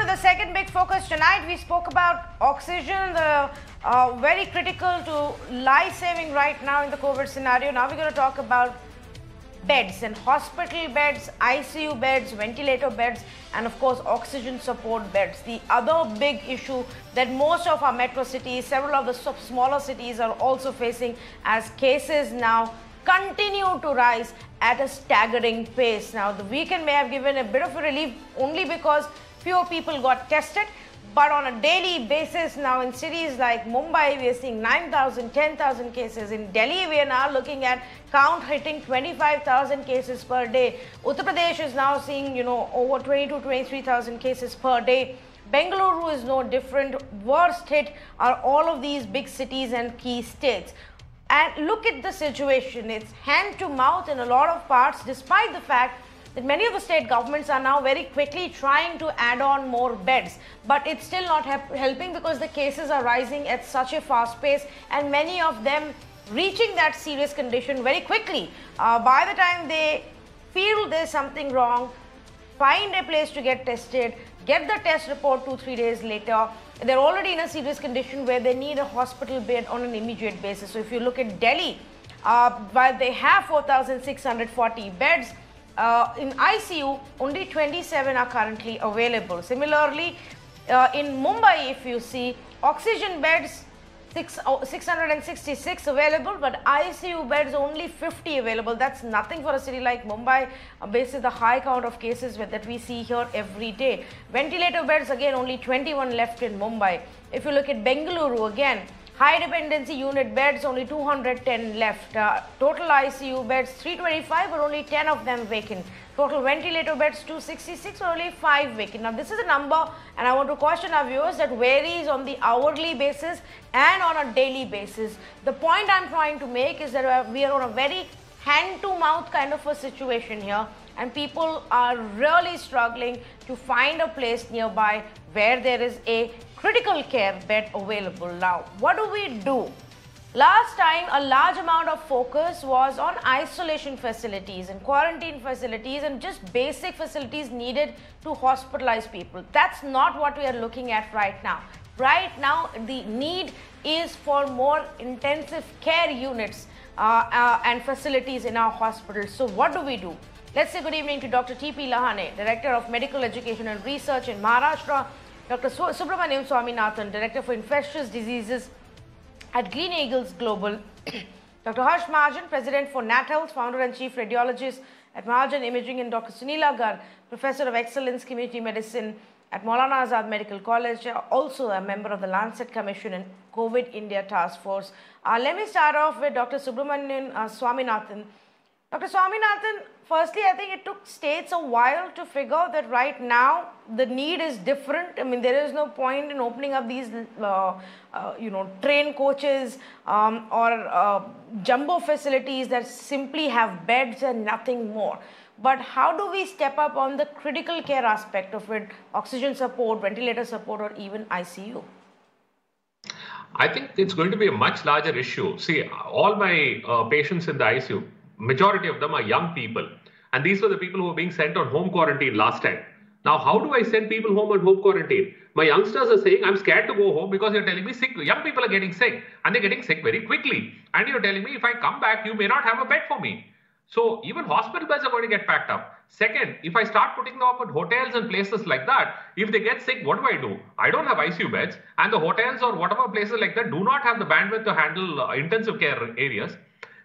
to the second big focus tonight. We spoke about oxygen, the very critical to life-saving right now in the COVID scenario. Now we're going to talk about beds and hospital beds, ICU beds, ventilator beds, and of course oxygen support beds. The other big issue that most of our metro cities, several of the smaller cities are also facing as cases now continue to rise at a staggering pace. Now the weekend may have given a bit of a relief only because fewer people got tested, but on a daily basis now in cities like Mumbai, we are seeing 9,000, 10,000 cases. In Delhi, we are now looking at count hitting 25,000 cases per day. Uttar Pradesh is now seeing, over 22, 23,000 cases per day. Bengaluru is no different. Worst hit are all of these big cities and key states. And look at the situation. It's hand to mouth in a lot of parts, despite the fact that many of the state governments are now very quickly trying to add on more beds, but it's still not helping because the cases are rising at such a fast pace and many of them reaching that serious condition very quickly. By the time they feel there's something wrong, find a place to get tested, get the test report 2-3 days later, they're already in a serious condition where they need a hospital bed on an immediate basis. So if you look at Delhi, while they have 4,640 beds, in ICU, only 27 are currently available. Similarly, in Mumbai, if you see, oxygen beds 666 available, but ICU beds only 50 available. That's nothing for a city like Mumbai, based on the high count of cases that we see here every day. Ventilator beds, again, only 21 left in Mumbai. If you look at Bengaluru, again, high dependency unit beds, only 210 left. Total ICU beds, 325, but only 10 of them vacant. Total ventilator beds, 266, but only 5 vacant. Now, this is a number, and I want to caution our viewers, that varies on the hourly basis and on a daily basis. The point I'm trying to make is that we are on a very hand-to-mouth kind of a situation here, and people are really struggling to find a place nearby where there is a critical care bed available. Now, what do we do? Last time, a large amount of focus was on isolation facilities and quarantine facilities and just basic facilities needed to hospitalize people. That's not what we are looking at right now. Right now, the need is for more intensive care units and facilities in our hospitals. So what do? Let's say good evening to Dr. T.P. Lahane, Director of Medical Education and Research in Maharashtra, Dr. Subramaniam Swaminathan, Director for Infectious Diseases at Green Eagles Global, Dr. Harsh Mahajan, President for Nat Health, Founder and Chief Radiologist at Mahajan Imaging, and Dr. Sunila Garg, Professor of Excellence Community Medicine at Maulana Azad Medical College, also a member of the Lancet Commission and COVID India Task Force. Let me start off with Dr. Subramaniam Swaminathan. Dr. Swaminathan, firstly, I think it took states a while to figure that right now the need is different. I mean, there is no point in opening up these, train coaches or jumbo facilities that simply have beds and nothing more. But how do we step up on the critical care aspect of it, oxygen support, ventilator support, or even ICU? I think it's going to be a much larger issue. See, all my patients in the ICU, majority of them are young people. And these were the people who were being sent on home quarantine last time. Now, how do I send people home on home quarantine? My youngsters are saying, I'm scared to go home because you're telling me sick. Young people are getting sick and they're getting sick very quickly. And you're telling me if I come back, you may not have a bed for me. So even hospital beds are going to get packed up. Second, if I start putting them up at hotels and places like that, if they get sick, what do? I don't have ICU beds, and the hotels or whatever places like that do not have the bandwidth to handle intensive care areas.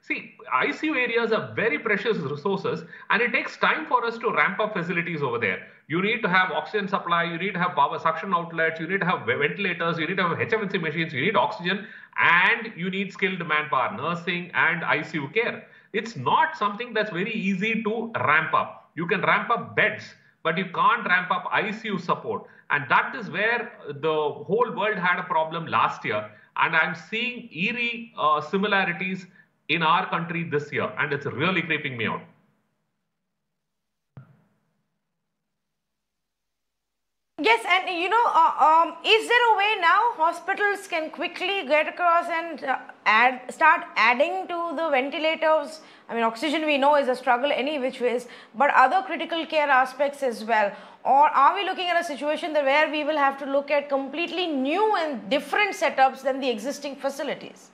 See, ICU areas are very precious resources, and it takes time for us to ramp up facilities over there. You need to have oxygen supply, you need to have power suction outlets, you need to have ventilators, you need to have HFNC machines, you need oxygen, and you need skilled manpower, nursing and ICU care. It's not something that's very easy to ramp up. You can ramp up beds, but you can't ramp up ICU support. And that is where the whole world had a problem last year. And I'm seeing eerie similarities in our country this year, and it's really creeping me out. Yes, and is there a way now hospitals can quickly get across and start adding to the ventilators? I mean, oxygen we know is a struggle any which ways, but other critical care aspects as well. Or are we looking at a situation that where we will have to look at completely new and different setups than the existing facilities?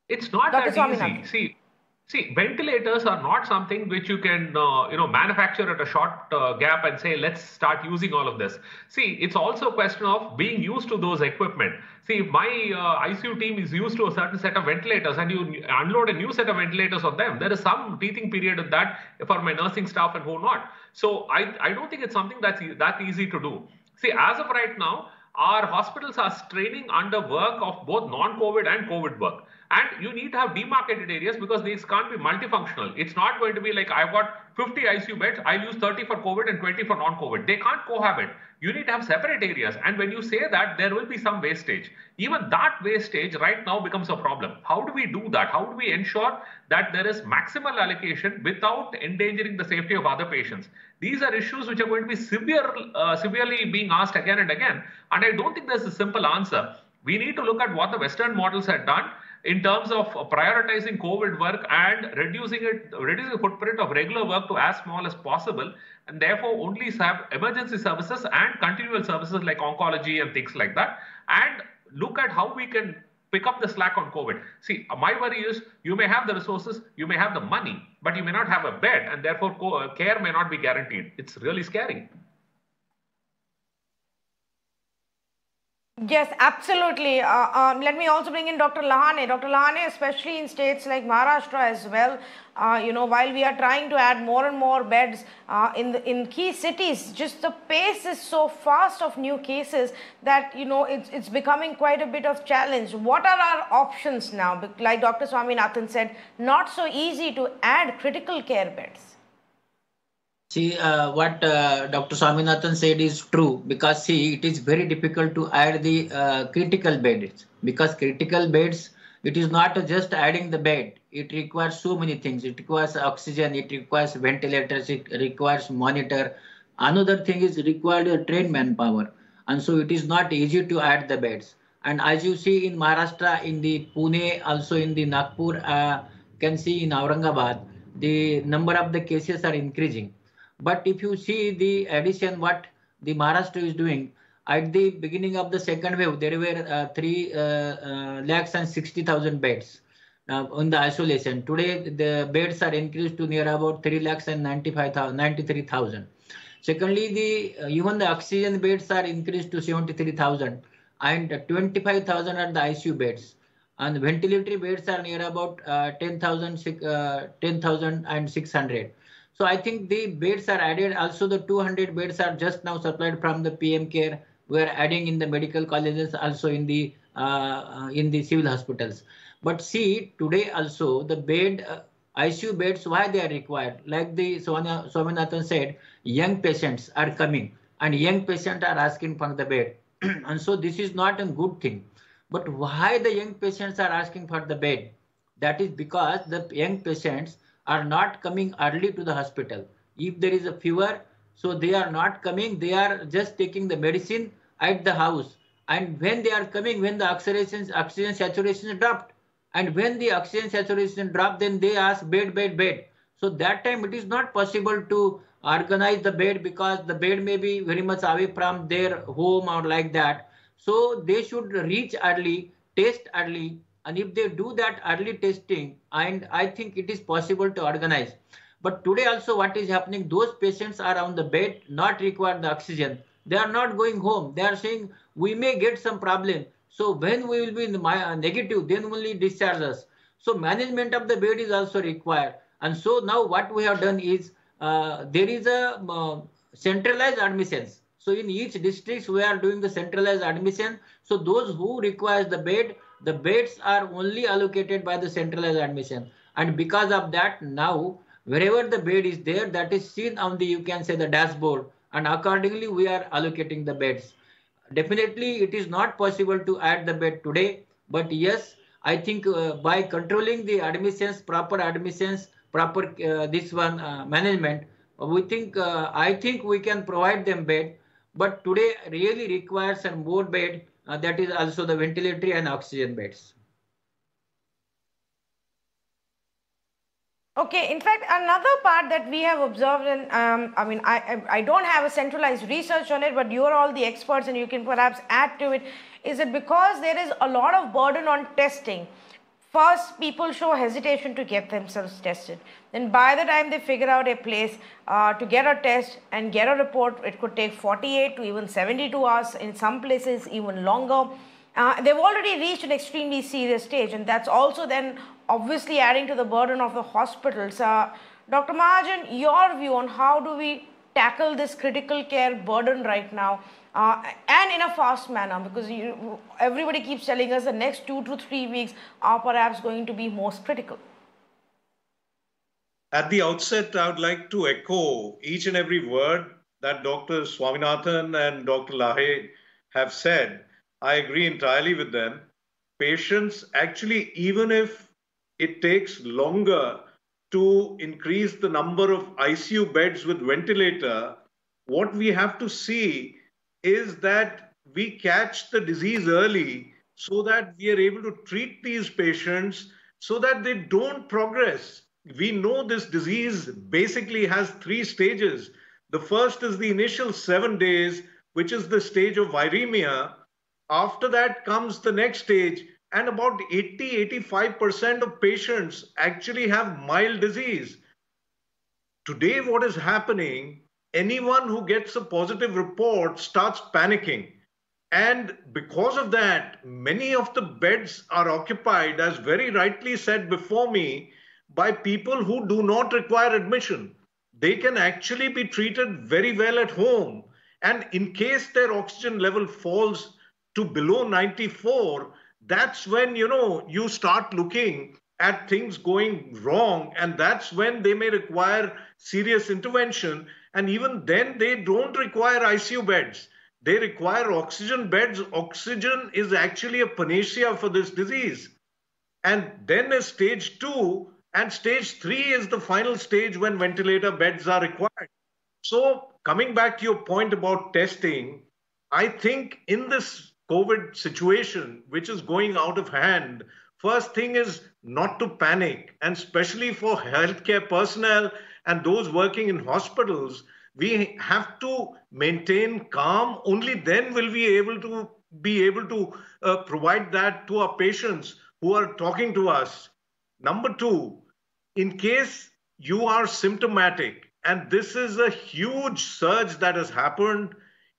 It's not Dr. that easy. See, ventilators are not something which you can, manufacture at a short gap and say, let's start using all of this. See, it's also a question of being used to those equipment. See, if my ICU team is used to a certain set of ventilators and you unload a new set of ventilators on them, there is some teething period of that for my nursing staff and who not. So I don't think it's something that's that easy to do. See, as of right now, our hospitals are straining under work of both non-COVID and COVID work. And you need to have demarcated areas because these can't be multifunctional. It's not going to be like I've got 50 ICU beds, I'll use 30 for COVID and 20 for non-COVID. They can't cohabit. You need to have separate areas. And when you say that, there will be some wastage. Even that wastage right now becomes a problem. How do we do that? How do we ensure that there is maximal allocation without endangering the safety of other patients? These are issues which are going to be severely being asked again and again. And I don't think there's a simple answer. We need to look at what the Western models have done in terms of prioritizing COVID work and reducing the footprint of regular work to as small as possible, and therefore only have emergency services and continual services like oncology and things like that, and look at how we can pick up the slack on COVID. See, my worry is you may have the resources, you may have the money, but you may not have a bed, and therefore care may not be guaranteed. It's really scary. Yes, absolutely. Let me also bring in Dr. Lahane. Dr. Lahane, especially in states like Maharashtra as well, while we are trying to add more and more beds in key cities, just the pace is so fast of new cases that, it's becoming quite a bit of challenge. What are our options now? Like Dr. Swaminathan said, not so easy to add critical care beds. See, what Dr. Swaminathan said is true, because see, it is very difficult to add the critical beds, because critical beds, it is not just adding the bed. It requires so many things. It requires oxygen, it requires ventilators, it requires monitor. Another thing is required trained manpower. And so it is not easy to add the beds. And as you see in Maharashtra, in the Pune, also in the Nagpur, can see in Aurangabad, the number of the cases are increasing. But if you see the addition, what the Maharashtra is doing, at the beginning of the second wave, there were 3,60,000 beds in the isolation. Today, the beds are increased to near about 3,93,000. Secondly, even the oxygen beds are increased to 73,000, and 25,000 are the ICU beds. And ventilatory beds are near about 10,600. So I think the beds are added. Also, the 200 beds are just now supplied from the PM Care. We are adding in the medical colleges, also in the civil hospitals. But see, today also the bed ICU beds, why they are required? Like the Swaminathan said, young patients are coming, and young patients are asking for the bed, and so this is not a good thing. But why the young patients are asking for the bed? That is because the young patients are not coming early to the hospital. If there is a fever, so they are not coming, they are just taking the medicine at the house. And when they are coming, when the oxygen saturation dropped, and when the oxygen saturation dropped, then they ask bed, bed, bed. So that time it is not possible to organize the bed, because the bed may be very much away from their home or like that. So they should reach early, test early, and if they do that early testing, and I think it is possible to organize. But today also what is happening, those patients are on the bed, not require the oxygen. They are not going home. They are saying, we may get some problem. So when we will be in the negative, then only discharge us. So management of the bed is also required. And so now what we have done is, there is a centralized admissions. So in each district, we are doing the centralized admission. So those who require the beds are only allocated by the centralized admission. And because of that, now wherever the bed is there, that is seen on the, you can say, the dashboard, and accordingly we are allocating the beds. Definitely it is not possible to add the bed today, but yes, I think by controlling the admissions, proper management, we think I think we can provide them bed. But today really requires some more bed, that is also the ventilatory and oxygen beds. Okay, in fact, another part that we have observed, and I mean, I don't have a centralized research on it, but you are all the experts and you can perhaps add to it, is that because there is a lot of burden on testing, first people show hesitation to get themselves tested. Then by the time they figure out a place to get a test and get a report, it could take 48 to even 72 hours, in some places even longer. They've already reached an extremely serious stage, and that's also then obviously adding to the burden of the hospitals. Dr. Mahajan, your view on how do we tackle this critical care burden right now, and in a fast manner, because everybody keeps telling us the next 2 to 3 weeks are perhaps going to be most critical. At the outset, I would like to echo each and every word that Dr. Swaminathan and Dr. Lahe have said. I agree entirely with them. Patients actually, even if it takes longer to increase the number of ICU beds with ventilator, what we have to see is that we catch the disease early so that we are able to treat these patients so that they don't progress. We know this disease basically has 3 stages. The first is the initial 7 days, which is the stage of viremia. After that comes the next stage, and about 80-85% of patients actually have mild disease. Today, what is happening, anyone who gets a positive report starts panicking. And because of that, many of the beds are occupied, as very rightly said before me, by people who do not require admission. They can actually be treated very well at home. And in case their oxygen level falls to below 94, that's when, you start looking at things going wrong. And that's when they may require serious intervention. And even then, they don't require ICU beds. They require oxygen beds. Oxygen is actually a panacea for this disease. And then is stage 2, and stage 3 is the final stage when ventilator beds are required. So coming back to your point about testing, I think in this COVID situation, which is going out of hand, first thing is not to panic. And especially for healthcare personnel and those working in hospitals, we have to maintain calm. Only then will we be able to provide that to our patients who are talking to us. Number 2, in case you are symptomatic, and this is a huge surge that has happened,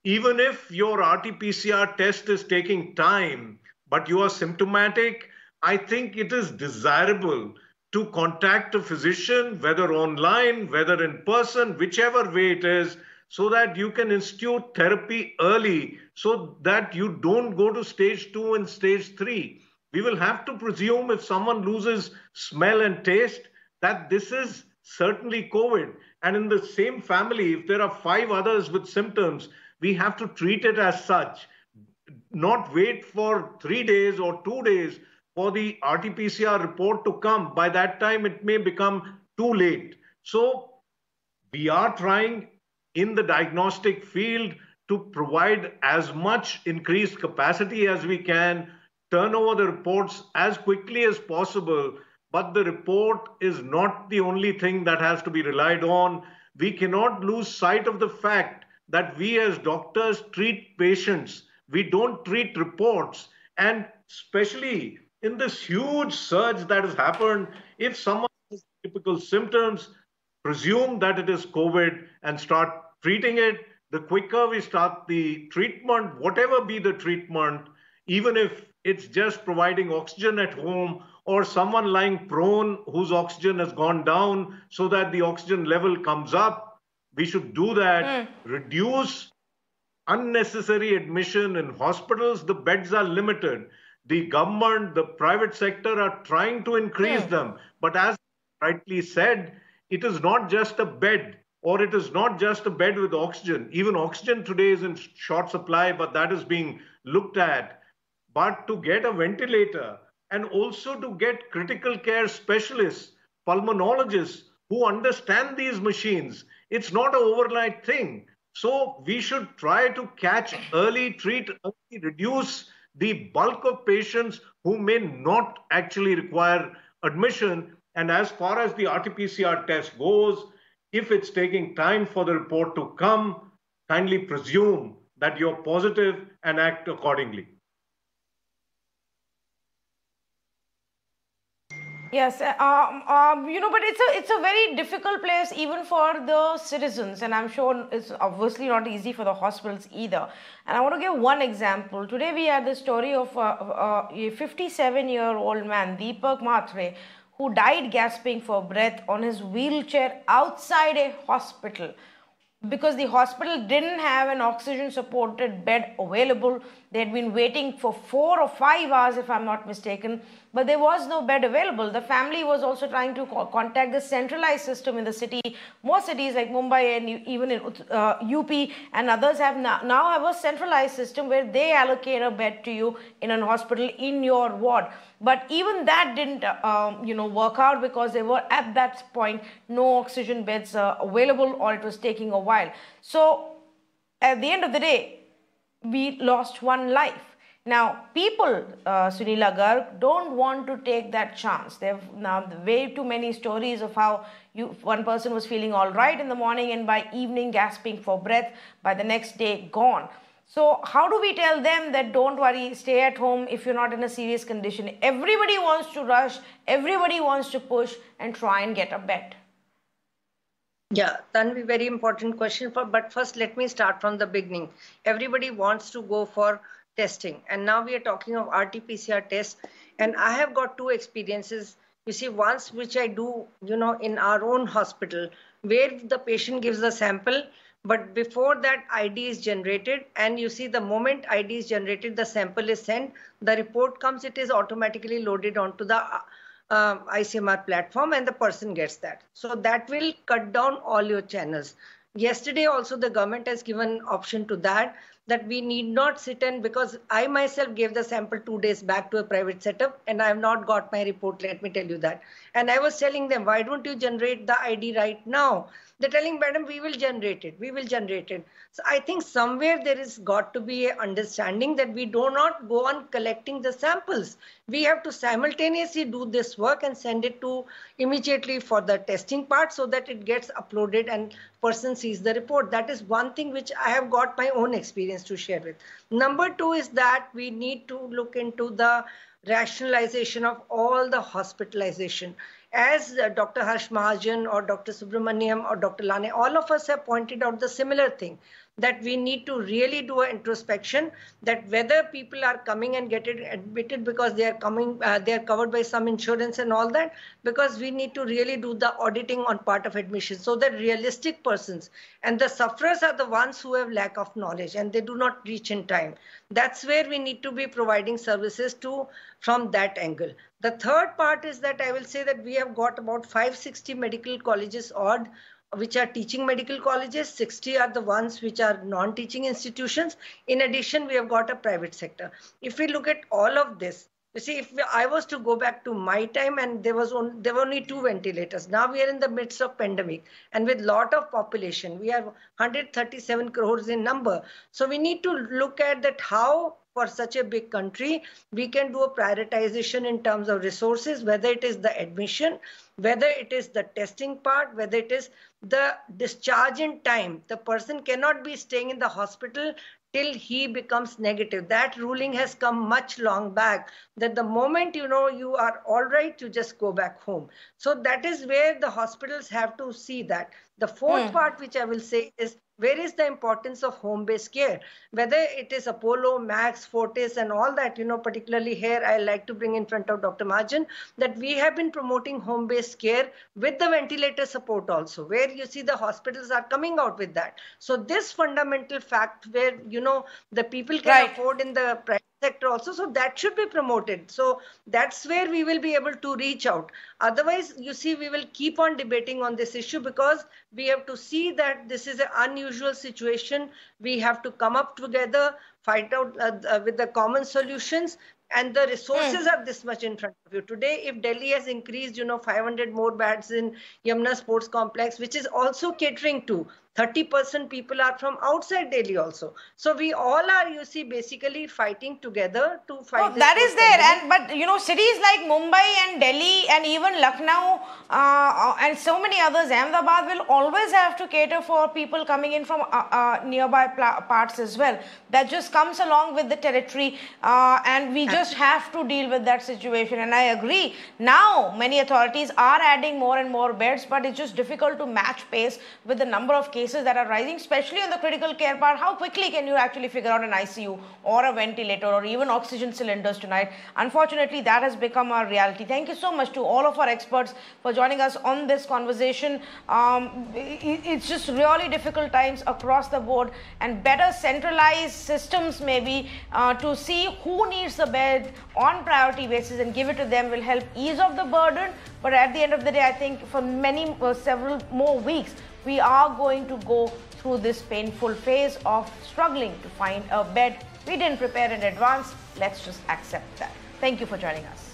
even if your RT-PCR test is taking time, but you are symptomatic, I think it is desirable to contact a physician, whether online, whether in person, whichever way it is, so that you can institute therapy early, so that you don't go to stage 2 and stage 3. We will have to presume if someone loses smell and taste, that this is certainly COVID. And in the same family, if there are 5 others with symptoms, we have to treat it as such, not wait for 3 days or 2 days for the RT-PCR report to come. By that time, it may become too late. So we are trying in the diagnostic field to provide as much increased capacity as we can, turn over the reports as quickly as possible. But the report is not the only thing that has to be relied on. We cannot lose sight of the fact that we as doctors treat patients. We don't treat reports. And especially in this huge surge that has happened, if someone has typical symptoms, presume that it is COVID and start treating it. The quicker we start the treatment, whatever be the treatment, even if it's just providing oxygen at home or someone lying prone whose oxygen has gone down so that the oxygen level comes up, we should do that. Reduce unnecessary admission in hospitals. The beds are limited. The government, the private sector are trying to increase them. But as rightly said, it is not just a bed, or it is not just a bed with oxygen. Even oxygen today is in short supply, but that is being looked at. But to get a ventilator, and also to get critical care specialists, pulmonologists who understand these machines, it's not an overnight thing. So we should try to catch early, treat early, reduce the bulk of patients who may not actually require admission. And as far as the RT-PCR test goes, if it's taking time for the report to come, kindly presume that you're positive and act accordingly. Yes, but it's a very difficult place even for the citizens, and I'm sure it's obviously not easy for the hospitals either. And I want to give one example. Today we had the story of a 57-year-old man, Deepak Mhatre, who died gasping for breath on his wheelchair outside a hospital, because the hospital didn't have an oxygen supported bed available. They had been waiting for 4 or 5 hours, if I'm not mistaken, but there was no bed available. The family was also trying to contact the centralized system in the city. Most cities like Mumbai and even in UP and others have now have a centralized system where they allocate a bed to you in a hospital in your ward. But even that didn't work out, because there were at that point no oxygen beds available, or it was taking a while. So at the end of the day, we lost one life. Now, people, Sunila Garg, don't want to take that chance. There have now way too many stories of how one person was feeling all right in the morning and by evening gasping for breath, by the next day gone. So how do we tell them that don't worry, stay at home if you're not in a serious condition? Everybody wants to rush, everybody wants to push and try and get a bed. Yeah, Tanvi, very important question. But first, let me start from the beginning. Everybody wants to go for testing. And now we are talking of RT-PCR tests. And I have got 2 experiences. You see, once which I do, in our own hospital, where the patient gives the sample, but before that ID is generated, and you see the moment ID is generated, the sample is sent, the report comes, it is automatically loaded onto the ICMR platform, and the person gets that. So that will cut down all your channels. Yesterday also the government has given option to that we need not sit in, because I myself gave the sample 2 days back to a private setup and I have not got my report, let me tell you that. And I was telling them, why don't you generate the ID right now? They're telling, madam, we will generate it. We will generate it. So I think somewhere there is got to be an understanding that we do not go on collecting the samples. We have to simultaneously do this work and send it to immediately for the testing part, so that it gets uploaded and person sees the report. That is one thing which I have got my own experience to share with. Number 2 is that we need to look into the rationalization of all the hospitalization. As Dr. Harsh Mahajan or Dr. Subramaniam or Dr. Lane, all of us have pointed out the similar thing, that we need to really do an introspection, that whether people are coming and getting admitted because they are coming, they are covered by some insurance and all that, because we need to really do the auditing on part of admission, so that realistic persons and the sufferers are the ones who have lack of knowledge and they do not reach in time. That's where we need to be providing services to from that angle. The third part is that I will say that we have got about 560 medical colleges odd, which are teaching medical colleges. 60 are the ones which are non-teaching institutions. In addition, we have got a private sector. If we look at all of this, you see, if I was to go back to my time and there were only 2 ventilators. Now we are in the midst of pandemic, and with lot of population, we are 137 crores in number. So we need to look at that how, for such a big country, we can do a prioritization in terms of resources, whether it is the admission, whether it is the testing part, whether it is the discharge in time. The person cannot be staying in the hospital till he becomes negative. That ruling has come much long back, that the moment you are all right, you just go back home. So that is where the hospitals have to see that. The fourth part which I will say is, where is the importance of home-based care? Whether it is Apollo, Max, Fortis and all that, particularly here, I like to bring in front of Dr. Mahajan, that we have been promoting home-based care with the ventilator support also, where you see the hospitals are coming out with that. So this fundamental fact where, the people can afford in the private sector also, so that should be promoted. So that's where we will be able to reach out. Otherwise, you see, we will keep on debating on this issue, because we have to see that this is an unusual situation. We have to come up together, fight out with the common solutions, and the resources are this much in front of you. Today, if Delhi has increased, 500 more beds in Yamuna Sports Complex, which is also catering to 30% people are from outside Delhi also. So we all are, you see, basically fighting together to fight. Oh, that is there, and but you know, cities like Mumbai and Delhi and even Lucknow and so many others, Ahmedabad will always have to cater for people coming in from nearby parts as well. That just comes along with the territory, and we just have to deal with that situation. And I agree. Now, many authorities are adding more and more beds, but it's just difficult to match pace with the number of cases that are rising, especially on the critical care part. How quickly can you actually figure out an ICU or a ventilator or even oxygen cylinders tonight? Unfortunately, that has become our reality. Thank you so much to all of our experts for joining us on this conversation. It's just really difficult times across the board, and better centralized systems maybe to see who needs the bed on priority basis and give it to them will help ease off the burden. But at the end of the day, I think for several more weeks, we are going to go through this painful phase of struggling to find a bed. We didn't prepare in advance. Let's just accept that. Thank you for joining us.